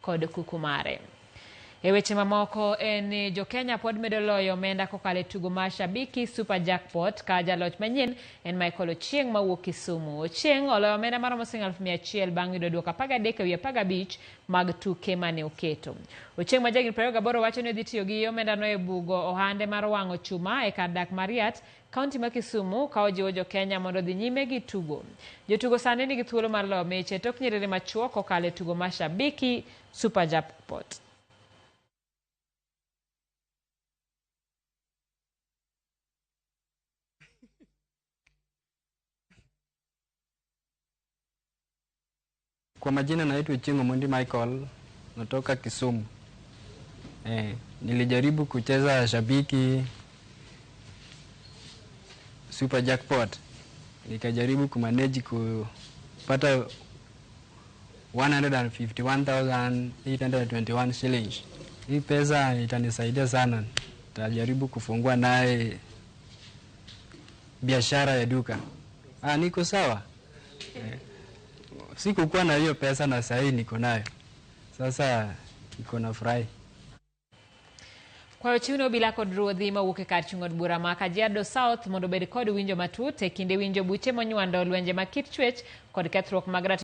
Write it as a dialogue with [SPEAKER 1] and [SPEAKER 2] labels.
[SPEAKER 1] kod kuku mare. E weche mamoko en jo Kenya pod medo loyo omenda kokalo tugo mar Shabiki Super Jackpot ka jaloch manyien en Michael Ochieng mawuok Kisumu. Ochieng oloyo omenda maromo Sh100,000 bang' yudo duoko 13 ewi 15 mag tuke mane oketo. Ochieng ma jagin 28 wacho ni dhi tiyo gi omenda no e bugo ohande mar wang'o chuma e kar dak Mariat, kaunti ma Kisumu, ka ojiwo jo Kenya mondo dhi nyime gi tugo. Jotugo sani nigi thuolo mar loyo miche tok nyiriri machuok kokalo tugo mar Shabiki Super Jackpot.
[SPEAKER 2] Kwa majina naitwa Ochieng Omondi Michael, natoka Kisumu. Nilijaribu kucheza Shabiki Super Jackpot. Nikajaribu kumanage kupata 151,821 shillings. Hii pesa itanisaidia sana. Nitajaribu kufungua naye biashara ya duka. Niko sawa. Sikukuwa na hiyo pesa na sasa niko nayo. Sasa niko na furahi.
[SPEAKER 1] Kwa chuno bila kod ruodhi mawuok kar chung'od bura ma Kajiado South mondo bed kod winjo matut e kinde winjo buche monywando lwenje makit chwech kod kethruok mag